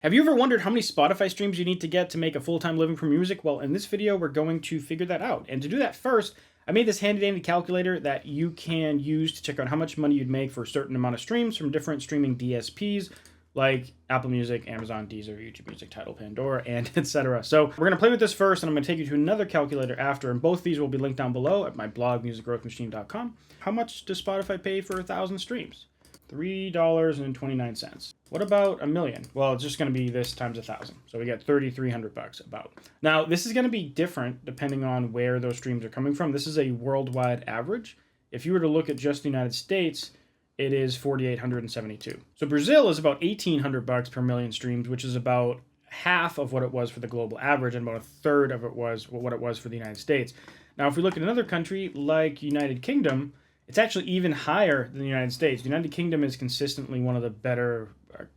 Have you ever wondered how many Spotify streams you need to get to make a full-time living from music? Well, in this video, we're going to figure that out. And to do that first, I made this handy-dandy calculator that you can use to check out how much money you'd make for a certain amount of streams from different streaming DSPs like Apple Music, Amazon, Deezer, YouTube Music, Tidal, Pandora, and etc. So we're going to play with this first, and I'm going to take you to another calculator after, and both these will be linked down below at my blog, musicgrowthmachine.com. How much does Spotify pay for 1,000 streams? $3.29. What about a million? Well, it's just going to be this times 1,000. So we get $3,300 about. Now, this is going to be different depending on where those streams are coming from. This is a worldwide average. If you were to look at just the United States, it is 4,872. So Brazil is about $1,800 per million streams, which is about half of what it was for the global average and about a third of what it was for the United States. Now, if we look at another country like United Kingdom, it's actually even higher than the United States. The United Kingdom is consistently one of the better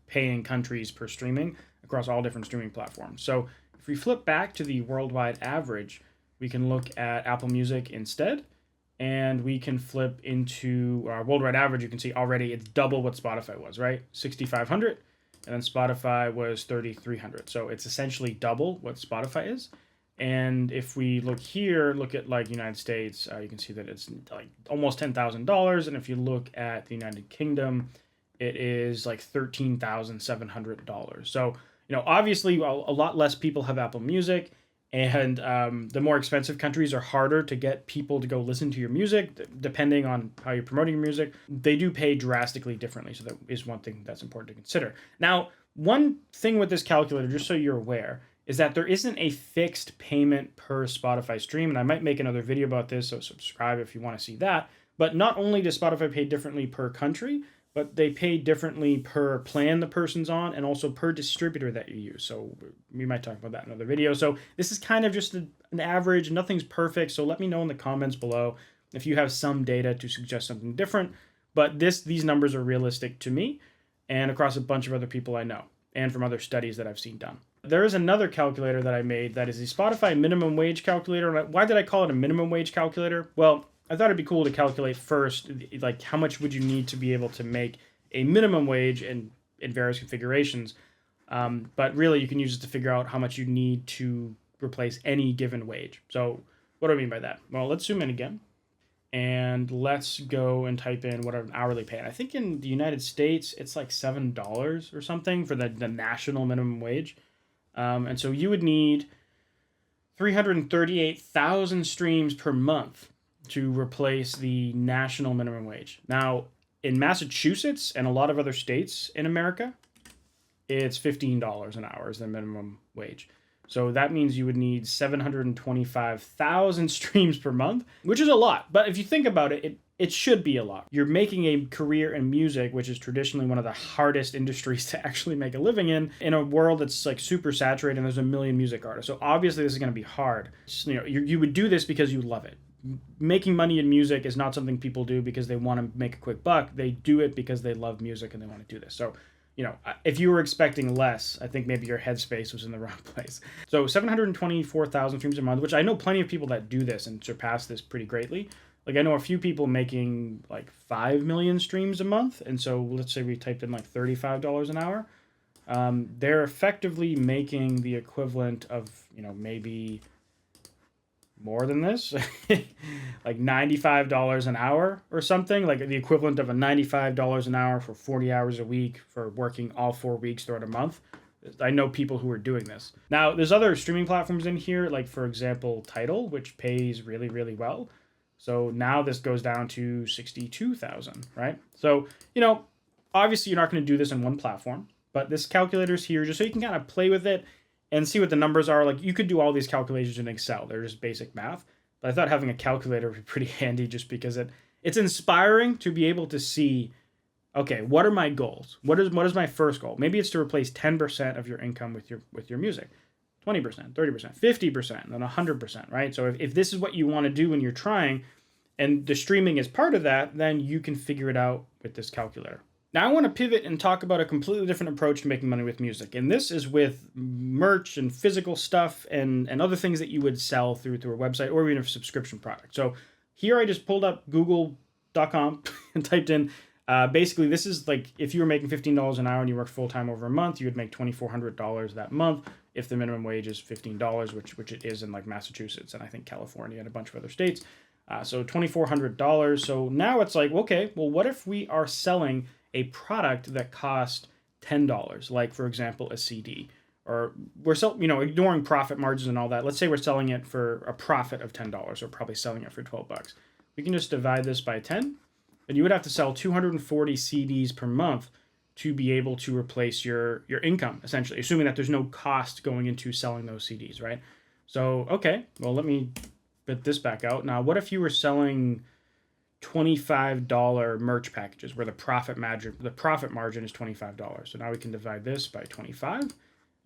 paying countries per streaming across all different streaming platforms. So if we flip back to the worldwide average, we can look at Apple Music instead, and we can flip into our worldwide average. You can see already it's double what Spotify was, right? 6,500, and then Spotify was 3,300. So it's essentially double what Spotify is. And if we look here, look at like United States, you can see that it's like almost $10,000. And if you look at the United Kingdom, it is like $13,700. So, obviously a lot less people have Apple Music, and the more expensive countries are harder to get people to go listen to your music, depending on how you're promoting your music. They do pay drastically differently. So that is one thing that's important to consider. Now, one thing with this calculator, just so you're aware, is that there isn't a fixed payment per Spotify stream. And I might make another video about this, so subscribe if you want to see that. But not only does Spotify pay differently per country, but they pay differently per plan the person's on and also per distributor that you use. So we might talk about that in another video. So this is kind of just an average. Nothing's perfect. So let me know in the comments below if you have some data to suggest something different. But these numbers are realistic to me and across a bunch of other people I know and from other studies that I've seen done. There is another calculator that I made that is the Spotify minimum wage calculator. Why did I call it a minimum wage calculator? Well, I thought it'd be cool to calculate first, like how much would you need to be able to make a minimum wage in various configurations. But really, you can use it to figure out how much you need to replace any given wage. So what do I mean by that? Well, let's zoom in again. And let's go and type in what an hourly pay. And I think in the United States, it's like $7 or something for the national minimum wage. And so you would need 338,000 streams per month to replace the national minimum wage. Now, in Massachusetts and a lot of other states in America, it's $15 an hour is the minimum wage. So that means you would need 725,000 streams per month, which is a lot. But if you think about it, it should be a lot. You're making a career in music, which is traditionally one of the hardest industries to actually make a living in a world that's like super saturated and there's a million music artists. So obviously this is going to be hard. You would do this because you love it. Making money in music is not something people do because they want to make a quick buck. They do it because they love music and they want to do this. So, if you were expecting less, I think maybe your headspace was in the wrong place. So 724,000 streams a month, which I know plenty of people that do this and surpass this pretty greatly. Like I know a few people making like 5 million streams a month. And so let's say we typed in like $35 an hour. They're effectively making the equivalent of, maybe more than this, like $95 an hour or something, like the equivalent of a $95 an hour for 40 hours a week for working all 4 weeks throughout a month. I know people who are doing this. Now, there's other streaming platforms in here, like for example, Tidal, which pays really, really well. So now this goes down to 62,000, right? So, obviously you're not going to do this in one platform, but this calculator is here just so you can kind of play with it and see what the numbers are. Like you could do all these calculations in Excel. They're just basic math. But I thought having a calculator would be pretty handy just because it's inspiring to be able to see, okay, what are my goals? What is my first goal? Maybe it's to replace 10% of your income with your music. 20%, 30%, 50%, and then 100%, right? So if this is what you want to do when you're trying, and the streaming is part of that, then you can figure it out with this calculator. Now I want to pivot and talk about a completely different approach to making money with music. And this is with merch and physical stuff and other things that you would sell through a website or even a subscription product. So here I just pulled up google.com and typed in Basically, this is like if you were making $15 an hour and you worked full-time over a month, you would make $2,400 that month if the minimum wage is $15, which it is in like Massachusetts and I think California and a bunch of other states. So $2,400. So now it's like, okay, well, what if we are selling a product that costs $10, like for example, a CD, or we're ignoring profit margins and all that. Let's say we're selling it for a profit of $10, or probably selling it for $12. We can just divide this by 10, and you would have to sell 240 CDs per month to be able to replace your income, essentially, assuming that there's no cost going into selling those CDs, right? So, okay, well, let me spit this back out. Now, what if you were selling $25 merch packages where the profit margin is $25? So now we can divide this by 25,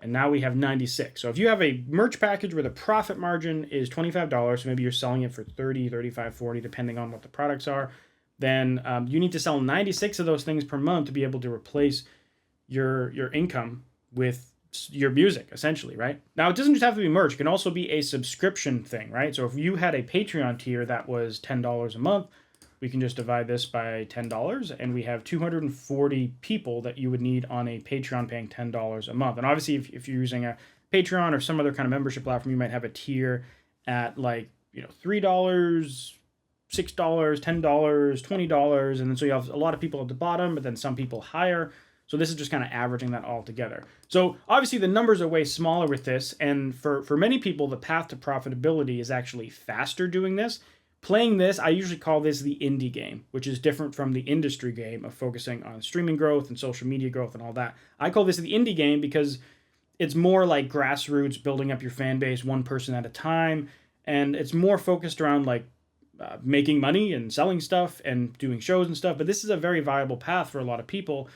and now we have 96. So if you have a merch package where the profit margin is $25, so maybe you're selling it for 30, 35, 40, depending on what the products are, then you need to sell 96 of those things per month to be able to replace your income with your music, essentially, right? Now, it doesn't just have to be merch. It can also be a subscription thing, right? So if you had a Patreon tier that was $10 a month, we can just divide this by $10, and we have 240 people that you would need on a Patreon paying $10 a month. And obviously, if you're using a Patreon or some other kind of membership platform, you might have a tier at like, $3, $6, $10, $20, and then so you have a lot of people at the bottom, but then some people higher. So this is just kind of averaging that all together. So obviously the numbers are way smaller with this, and for many people, the path to profitability is actually faster doing this. Playing this, I usually call this the indie game, which is different from the industry game of focusing on streaming growth and social media growth and all that. I call this the indie game because it's more like grassroots, building up your fan base one person at a time, and it's more focused around like making money and selling stuff and doing shows and stuff. But this is a very viable path for a lot of people.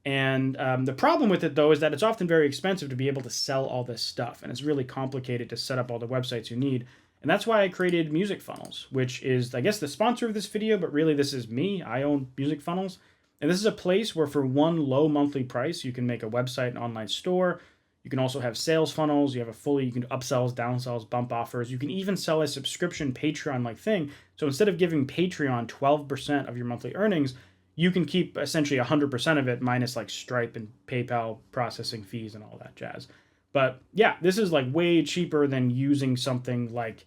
And the problem with it, though, is that it's often very expensive to be able to sell all this stuff, and it's really complicated to set up all the websites you need. And that's why I created Music Funnels, which is, I guess, the sponsor of this video, but really this is me. I own Music Funnels. And this is a place where for one low monthly price, you can make a website and online store. You can also have sales funnels. You can do upsells, downsells, bump offers. You can even sell a subscription Patreon-like thing. So instead of giving Patreon 12% of your monthly earnings, you can keep essentially 100% of it minus like Stripe and PayPal processing fees and all that jazz. But yeah, this is like way cheaper than using something like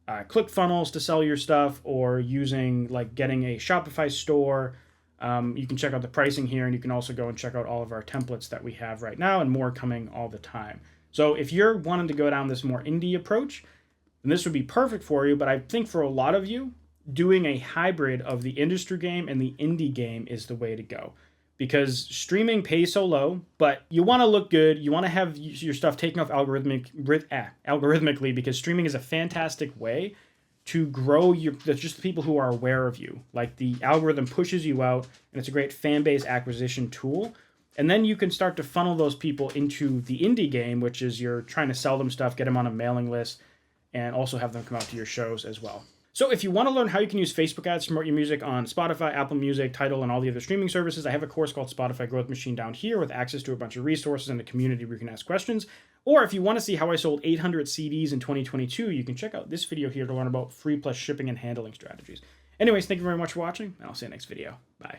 ClickFunnels to sell your stuff, or using like getting a Shopify store. You can check out the pricing here, and you can also go and check out all of our templates that we have right now, and more coming all the time. So if you're wanting to go down this more indie approach, then this would be perfect for you. But I think for a lot of you, doing a hybrid of the industry game and the indie game is the way to go. Because streaming pays so low, but you want to look good. You want to have your stuff taken off algorithmically, because streaming is a fantastic way to grow just the people who are aware of you. Like, the algorithm pushes you out, and it's a great fan base acquisition tool. And then you can start to funnel those people into the indie game, which is you're trying to sell them stuff, get them on a mailing list, and also have them come out to your shows as well. So if you want to learn how you can use Facebook ads to promote your music on Spotify, Apple Music, Tidal, and all the other streaming services, I have a course called Spotify Growth Machine down here with access to a bunch of resources and a community where you can ask questions. Or if you want to see how I sold 800 CDs in 2022, you can check out this video here to learn about free plus shipping and handling strategies. Anyways, thank you very much for watching, and I'll see you next video. Bye.